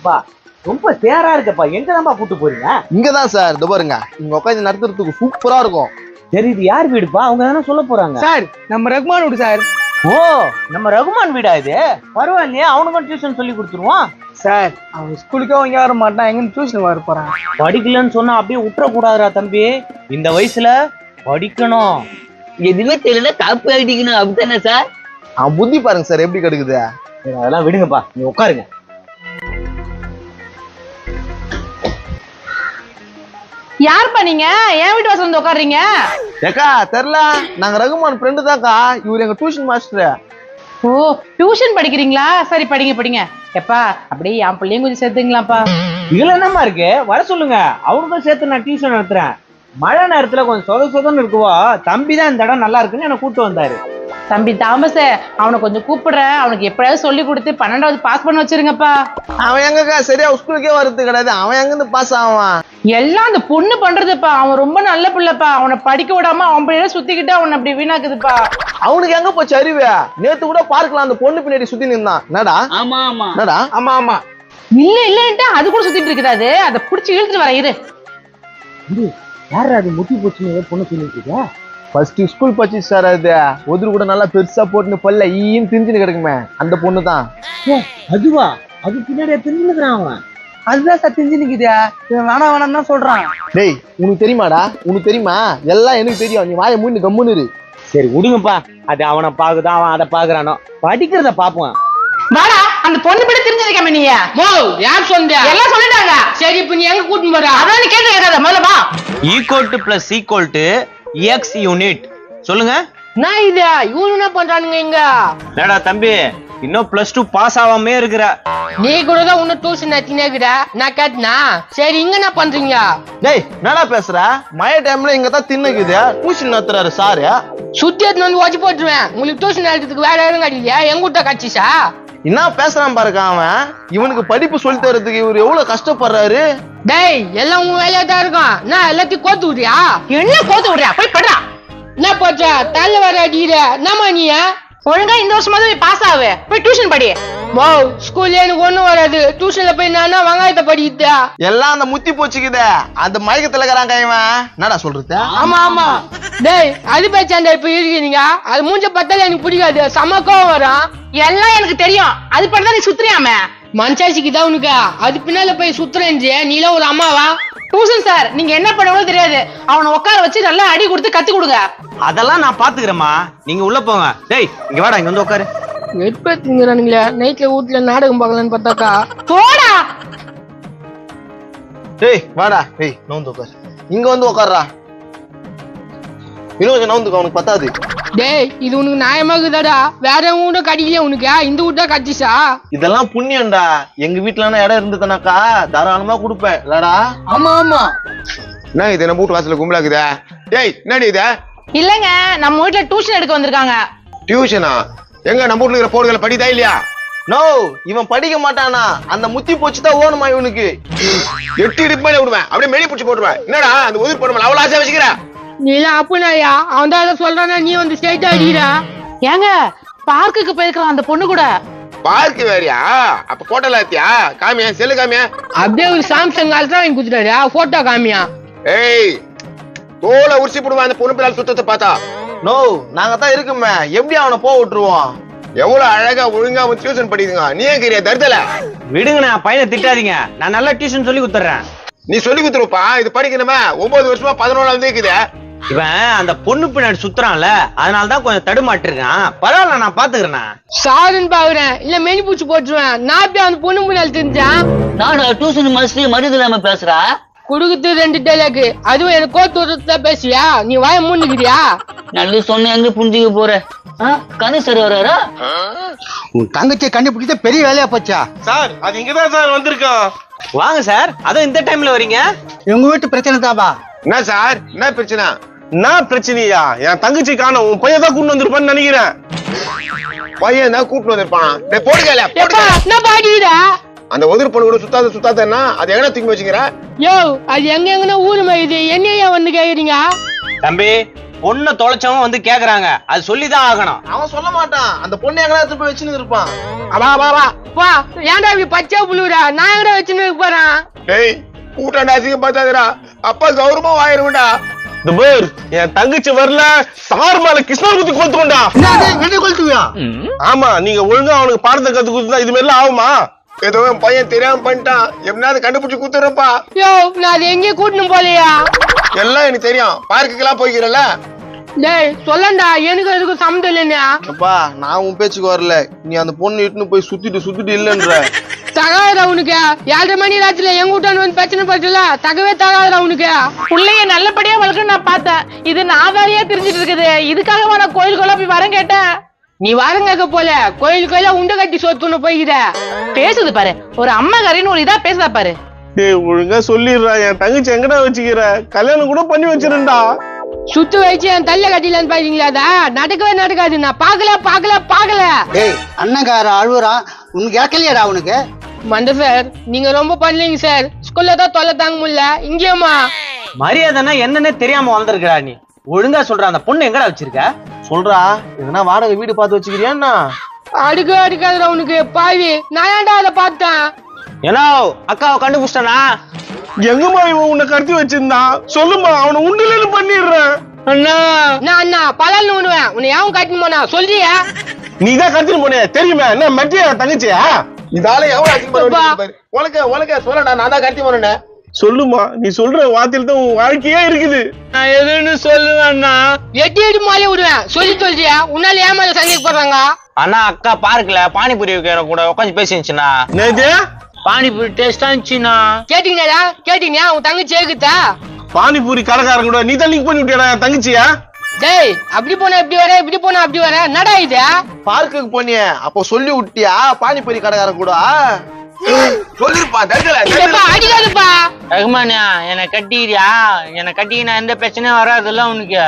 பா ரொம்ப தேரா இருக்கப்பா. எங்கதான்ப்பா கூட்டு போறீங்க? இங்கதான் சார். இது பாருங்க, இங்க உட்காந்து நடத்துறதுக்கு சூப்பரா இருக்கும். சரி, இது யார் வீடுப்பா? அவங்க தானே சொல்ல போறாங்க. சார் நம்ம ரகுமான் வீடு சார். ஓ, நம்ம ரகுமான் வீடா இது? பரவாயில்லையே, அவனுக்கும் டியூஷன் சொல்லி கொடுத்துருவான். சார் அவன் ஸ்கூலுக்கே அவங்க வர மாட்டான், எங்க டியூஷன் வர போறான். படிக்கலன்னு சொன்னா அப்படியே விட்டுற கூடாதுடா தம்பி. இந்த வயசுல படிக்கணும். எதுவுமே தெரியல, காப்பி அடிக்கணும் அப்படித்தானே சார்? அவன் புத்தி பாருங்க சார் எப்படி கெடுக்குது. அதெல்லாம் விடுங்கப்பா, நீ உட்காருங்க. யாருப்பா நீங்க? என் வீட்டு வாசல் வந்து உட்காருறீங்க? ஏக்கா தெரியல, நாங்க ரகுமான் ஃப்ரெண்டு தான்க்கா. இவர் எங்க டியூஷன் மாஸ்டர். ஓ, டியூஷன் படிக்கிறீங்களா? சரி, படிங்க படிங்க. எப்பா அப்படியே என் பிள்ளையும் கொஞ்சம் சேர்த்துங்களாப்பா. இதுல என்னமா இருக்கு? வர சொல்லுங்க, அவனுக்கும் சேர்த்து நான் டியூஷன் நடத்துறேன். மழை நேரத்துல கொஞ்சம் சொதன்னு இருக்குவா. தம்பி தான் இந்த இடம் நல்லா இருக்குன்னு என்ன கூப்பிட்டு வந்தாரு. தம்பி தாமஸ், அவனை கொஞ்சம் கூப்பிடுறேன். அவனுக்கு எப்படியாவது சொல்லி கொடுத்து 12வது பாஸ் பண்ண வச்சிருங்கப்பா. அவன் எங்கக்கா சரியா ஸ்கூலுக்கே வர்றது கிடையாது. அவன் எங்க இருந்து பாஸ் ஆவான்? எல்லாம் அந்த பொண்ணு பண்றதுப்பா. அவன் ரொம்ப நல்ல பிள்ளைப்பா. அவனை படிக்க விடாம அவன் பிள்ளைய சுத்திக்கிட்டு அவனை அப்படி வீணாக்குதுப்பா. அவனுக்கு எங்க போச்சு அறிவு? நேத்து கூட பார்க்கலாம் அந்த பொண்ணு பின்னாடி சுத்தி நின்றான். என்னடா? ஆமா ஆமா என்னடா? ஆமா ஆமா. இல்ல இல்லன்ட்டு அது கூட சுத்திட்டு இருக்குது. அதை புடிச்சு இழுத்துட்டு வர இரு. யாரு அது? முட்டி போச்சுன்னு பொண்ணு சொல்லிட்டு இருக்க? ஃபர்ஸ்ட் ஸ்கூல் பச்சு சார். அது ஒதுரு கூட நல்லா பெருசா போட்டுன்னு பல்ல ஈன்னு திரிஞ்சுன்னு கிடக்குமே, அந்த பொண்ணு தான். அதுவா? அது பின்னாடி தெரிஞ்சுக்கிறான் அவன். அதுதான் சார் தெரிஞ்சு நிக்குதா. வேணாம் வேணாம் தான் சொல்றான். டேய், உனக்கு தெரியுமாடா? உனக்கு தெரியுமா? எல்லாம் எனக்கு தெரியும். நீ வாயை மூடி கம்முன்னு இரு. சரி விடுங்கப்பா, அது அவனை பாக்குதான், அவன் அதை பாக்குறானோ. படிக்கிறத பாப்போம். வாடா, அந்த பொண்ணு பிடி தெரிஞ்சிருக்காம நீ. யார் சொன்ன? எல்லாம் சொல்லிட்டாங்க. சரி இப்ப நீ எங்க கூட்டின்னு போற? அதான் நீ கேட்டு கேட்காத, முதல்ல வா. Equal to plus equal to X unit. சொல்லுங்க. நான் இது இவனு என்ன பண்றானுங்க இங்க? என்னடா தம்பி, இன்னும் +2 பாஸ் ஆகாமே இருக்கிற. நீ கூட தான் உன்ன டியூஷன் நடத்தினேக்குற. நான் கேட்டனா? சரி இங்க என்ன பண்றீங்க? டேய், என்னடா பேசுற? மழை டைம்ல இங்க தான் தின்னுக்குது. டியூஷன் நடத்துறாரு சாரு. சுத்தி எடுத்து வந்து வச்சு போட்டுருவேன். உங்களுக்கு டியூஷன் நடத்துறதுக்கு வேற யாரும் கிடைக்கலையா? எங்க விட்டா கட்சிச்சா? என்ன பேசுறான் பாருங்க அவன். இவனுக்கு படிப்பு சொல்லி தரதுக்கு இவர் எவ்வளவு கஷ்டப்படுறாரு. டேய் எல்லாம் உன் வேலையா தான் இருக்கும். நான் எல்லாத்தையும் கோத்து விடுறியா? என்ன கோத்து விடுறியா? போய் படுறா. என்ன போச்சா தள்ள வர அடிக்கிற? என்னமா நீ? ஒழுங்கா இந்த வருஷமாவது போய் பாஸ் ஆகு. போய் டியூஷன் படி. மோ ஸ்கூல்ல எனக்கு ஒண்ணும் வராது. டியூஷன்ல போய் நானா வெங்காயத்தை படிக்கிட்டா? எல்லாம் அந்த முத்தி போச்சுக்குதே, அந்த மயக்கத்துல இருக்கிறாங்க இவன். என்னடா சொல்றது? ஆமா ஆமா. டேய் அது பேச்சாண்டா இப்ப இருக்கீங்க. அது மூஞ்ச பார்த்தாலே எனக்கு பிடிக்காது. சமக்கம் வரும். எல்லாம் எனக்கு தெரியும். அது பண்ணதான் நீ சுத்துறியாமே. மனசாட்சிக்கு தான் உனக்கு. அது பின்னால போய் சுத்துறேன். நீலாம் ஒரு அம்மாவா? டியூஷன் சார், நீங்க என்ன பண்ணணும் தெரியாது. அவனை உட்கார வச்சு நல்லா அடி கொடுத்து கத்து கொடுங்க. அதெல்லாம் நான் பாத்துக்கிறேம்மா, நீங்க உள்ள போங்க. டேய் இங்க வாடா, இங்க வந்து உட்காரு. எப்ப திங்குறானுங்களே? நைட்ல வீட்டுல நாடகம் பார்க்கலான்னு பார்த்தாக்கா போடா. டேய் வாடா. டேய் நவுந்து உட்காரு. இங்க வந்து உட்கார்றா. இன்னும் கொஞ்சம் நவுந்துக்க, அவனுக்கு பத்தாது. டேய் இது உனக்கு நியாயமாக்குதாடா? வேற வீட கடிக்கலையா உனக்கு? இந்த வீட்டா கடிச்சா? இதெல்லாம் புண்ணியம்டா. எங்க வீட்டுல இடம் இருந்ததுனாக்கா தாராளமா கொடுப்பேன் இல்லடா? ஆமா ஆமா. என்ன இது நம்ம வீட்டு வாசல கும்பலாக்குதா? டேய் என்னடி இது? இல்லங்க, நம்ம வீட்டுல டியூஷன் எடுக்க வந்திருக்காங்க. டியூஷனா? எங்க நம்ம வீட்டுல இருக்கிற போர்களை படிதா இல்லையா? நோ, இவன் படிக்க மாட்டானா. அந்த முத்தி போச்சுதான் ஓணுமா இவனுக்கு. 8 இடுப்பு மேல விடுவேன், அப்படியே மெலி பிடிச்சு போட்டுருவேன். என்னடா அந்த உதிர் போடுமா? அவ்வளவு ஆசை வச்சுக்கிற? நீ எல்லாம் அப்புனாயா? அவன் தான் சொல்றானா, நீ வந்து ஸ்ட்ரைட்டா அடிக்கிறா? ஏங்க, பார்க்குக்கு போயிருக்கலாம் அந்த பொண்ணு கூட. பார்க்கு வேறியா? அப்ப போட்டோல ஏத்தியா? காமியா, செல்லு காமியா. அப்படியே ஒரு சாம்சங் அல்ட்ரா வாங்கி கொடுத்துட்டாரு. போட்டோ காமியா? ஏய், தோலை உரிசி போடுவான் அந்த பொண்ணு பிள்ளால் சுத்தத்தை பார்த்தா. நோ, நாங்க தான் இருக்குமே, எப்படி அவனை போக விட்டுருவோம்? எவ்வளவு அழகா ஒழுங்கா டியூஷன் படிக்குங்க. நீ ஏன் கிரியா தருதல? விடுங்கண்ணா, பையனை திட்டாதீங்க. நான் நல்லா டியூஷன் சொல்லி கொடுத்துறேன். நீ சொல்லி கொடுத்துருப்பா. இது படிக்கணுமே. 9 வருஷமா 11ஆவது இருக்குது. இவன் அந்த பொண்ணு பின்னாடி சுத்துறான்ல, அதனாலதான் கொஞ்சம் தடுமாட்டிருக்கான். பரவாயில்ல, நான் பாத்துக்கிறேன். சாருன்னு பாக்குறேன். இல்ல மெனி பூச்சி போட்டுருவேன். நான் அப்படியே அந்த பொண்ணு முன்னாள் தெரிஞ்சேன். நான் டியூஷன் மாஸ்டர் மரியாதை இல்லாம பேசுறா. குடுக்குது 2 டைலாக். அதுவும் எனக்கு கோத்து பேசுவியா? நீ வாய மூணுக்கிறியா? நல்ல சொன்ன எங்க புரிஞ்சுக்க போற? கணு சார் வர்றாரா? உன் தங்கச்சியை கண்டுபிடிச்ச பெரிய வேலையா போச்சா? சார் அது இங்கதான் சார் வந்திருக்கோம். வாங்க சார், அதுவும் இந்த டைம்ல வரீங்க? உங்க வீட்டு பிரச்சனை தாபா? என்ன சார், என்ன பிரச்சனை? என்ன பிரச்சனையா? என் தங்கச்சி காணோம். உன் பையன் தான் கூட்டு வந்திருப்பான்னு நினைக்கிறேன். பையன் தான் கூட்டு வந்திருப்பான். போடுகல என்ன பாடிடா? அந்த உதிர் பொண்ணு கூட சுத்தாதுன்னா அது எங்க தூக்கி வச்சுக்கிற? யோ அது எங்க எங்கன்னா ஊரு மாதிரி என்னையா வந்து கேக்குறீங்க? தம்பி, பொண்ணை தொலைச்சவன் வந்து கேக்குறாங்க, அது சொல்லிதான் ஆகணும். அவன் சொல்ல மாட்டான், அந்த பொண்ணு எங்கடா எடுத்து போய் வச்சுன்னு இருப்பான். பா ஏன்டா இப்படி பச்சை புழுவுற? நான் எங்கடா வச்சுன்னு போறேன்? டேய் கூட்டாண்டா அசிங்க பார்த்தாதடா, அப்பா கௌரவமா வாயிருவேன்டா. இந்த பேர் என் தங்கச்சி வரல, சார் மேல கிருஷ்ணா குத்தி கொடுத்துக்கோண்டா. என்ன கொளுத்துவியா? ஆமா, நீங்க ஒழுங்கா அவனுக்கு பாடத்தை கத்து கொடுத்தா இது மாதிரிலாம் ஆகுமா? ஏதோ என் பையன் தெரியாம பண்ணிட்டான், எப்படியாவது கண்டுபிடிச்சு குத்துறப்பா. யோ நான் அது எங்கேயும் கூட்டணும் போலையா? எல்லாம் எனக்கு தெரியும், பார்க்குக்கெல்லாம் போய்க்கிறல்ல. டேய் சொல்லண்டா, எனக்கு அதுக்கும் சம்மந்தம் இல்லைன்னா. அப்பா நான் உன் பேச்சுக்கு வரல, நீ அந்த பொண்ணு இட்டுன்னு போய் சுத்திட்டு இல்லன்ற. தகாதடா உனக்கு. 7:30 மணி ராத்திரில எங்க வீட்டான்னு வந்து பிரச்சனை படுத்தல, தகவே தகாதடா உனக்கு. பிள்ளைய நல்லபடியா வளர்க்கணும் நான் பார்த்தேன், இது நான் வேறையா தெரிஞ்சிட்டு இருக்குது. இதுக்காகவா நான் கோயிலுக்குள்ள போய் வரேன் கேட்டேன். நீ வரங்க போல கோயிலுக்கு உண்டை கட்டி சொத்துன்னு போய்கிற. பேசுது பாரு, ஒரு அம்மாக்காரின்னு ஒரு இதா பேசுதா பாரு. டேய் ஒழுங்கா சொல்லிடுறா, என் தங்கச்சி எங்கடா வச்சுக்கிற? கல்யாணம் கூட பண்ணி வச்சிருந்தா. சுத்து வச்சு என் தள்ள கட்டிலன்னு பாத்தீங்களா? நடக்கவே நடக்காது. நான் பாக்கல. டேய் அண்ணங்கார அழுவுறான், உனக்கு இறக்கலையாடா அவனுக்கு? மண்ட சார், நீங்க ரொம்ப பண்ணலீங்க சார். ஸ்கூல்ல தான் தொல்லை தாங்க முடியல, இங்கேயுமா? மரியாதைன்னா என்னன்னே தெரியாம வளர்ந்துருக்கா நீ. ஒழுங்கா சொல்ற, அந்த பொண்ணு எங்கடா வச்சிருக்க? சொல்றா, எதனா வாடகை வீடு பார்த்து வச்சுக்கிறியான்னா? அடிக்காதுடா உனக்கு பாவி. நான் ஏன்டா அதை பார்த்தேன்? ஏன்னா அக்காவை கண்டுபிடிச்சிட்டானா? எங்கம்மா இவன் உன்னை கடத்தி வச்சிருந்தான்? சொல்லுமா, அவனை உண்டுலன்னு பண்ணிடுறேன். அண்ணா பலன்னு உண்ணுவேன். உன்னை யாவும் காட்டின்னு போனா சொல்றியா? நீதான் கடத்தின்னு போனே தெரியுமா? என்ன மெட்டியா தங்கச்சியா? இதால எவ்வளவு அதிகமா சொல்லடா, நான் தான் கடத்தி போனேன். சொல்லுமா, நீ சொல்ற வார்த்தையில தான் உன் வாழ்க்கையே இருக்குது. நான் எதுன்னு சொல்லுவேன்னா எட்டி மாலே விடுவேன். சொல்றியா? உன்னால ஏமால சந்தேகப்படுறாங்க. அண்ணா அக்கா பார்க்கல பானிபூரி கூட உட்காந்து பேசிச்சுண்ணா. பானிபூரி டேஸ்டா இருந்துச்சுண்ணா. கேட்டீங்களா உன் தங்கச்சி ஏகுத்தா? பானிபூரி கடைக்காரன் கூட நீ தான் லிங்க் பண்ணி விட்டியா தங்கச்சியா? டேய் அப்படி போனா இப்படி வர, இப்படி போனா அப்படி வர, நடா இது. பார்க்குக்கு போனியே அப்போ சொல்லி விட்டியா பானிபூரி கடைக்காரன் கூட? சொல்லிருப்பா. அடிக்காதுப்பா ரகுமானியா, என்னை கட்டிக்கிறியா? என்னை கட்டிக்கினா எந்த பிரச்சனையும் வராதுல்ல உனக்கு?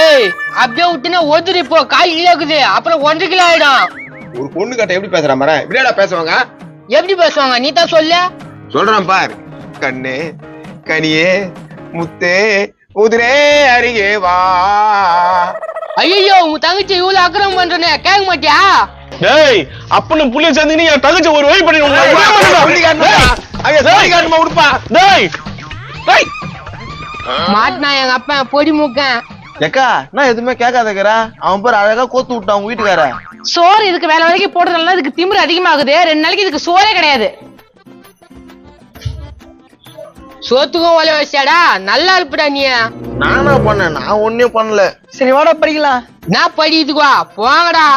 ஏய் அப்படியே விட்டுனா ஒதுரி போ, கால் கிலோ இருக்குது, அப்புறம் 1.5 கிலோ ஆயிடும். ஒரு பொண்ணு கிட்ட எப்படி பேசுற மாதிரி இப்படியாடா பேசுவாங்க? எப்படி பேசுவாங்க நீ தான் சொல்லு. சொல்றான் பார். கண்ணே கனியே முத்தே உதிரே அருகே வா. ஐயோ உங்க தங்கச்சி இவ்வளவு அக்கிரமம் பண்றனே, கேட்க மாட்டியா? டேய் அப்பன்னு புள்ளிய சேர்ந்து நீ என் தங்கச்சி ஒரு வழி பண்ணி உடுப்பா. டேய் மாட்டினா எங்க அப்பா பொடி மூக்கன். ஏக்கா நான் எதுவுமே கேட்காதக்கற, அவன் பேர் அழகா கோத்து விட்டான் உங்க வீட்டுக்கார. சோறு இதுக்கு வேலை வரைக்கும் போடுறதுனால இதுக்கு திமிரு அதிகமாகுது. 2 நாளைக்கு இதுக்கு சோறே கிடையாது. சோத்துக்கும் ஒலை வச்சாடா, நல்லா இருப்படா நீ. நானா பண்ணேன்? நான் ஒன்னும் பண்ணல. சரி வாடா படிக்கலாம். நான் படிக்கிறதுக்கு வா போங்கடா.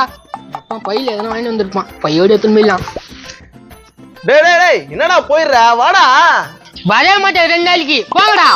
அப்பா பையில எதனா வாங்கி வந்திருப்பான், பையோட எடுத்துன்னு போயிடலாம். டேய் டேய் டேய் என்னடா போயிடுற, வாடா. வர மாட்டேன் 2 நாளைக்கு, போங்கடா.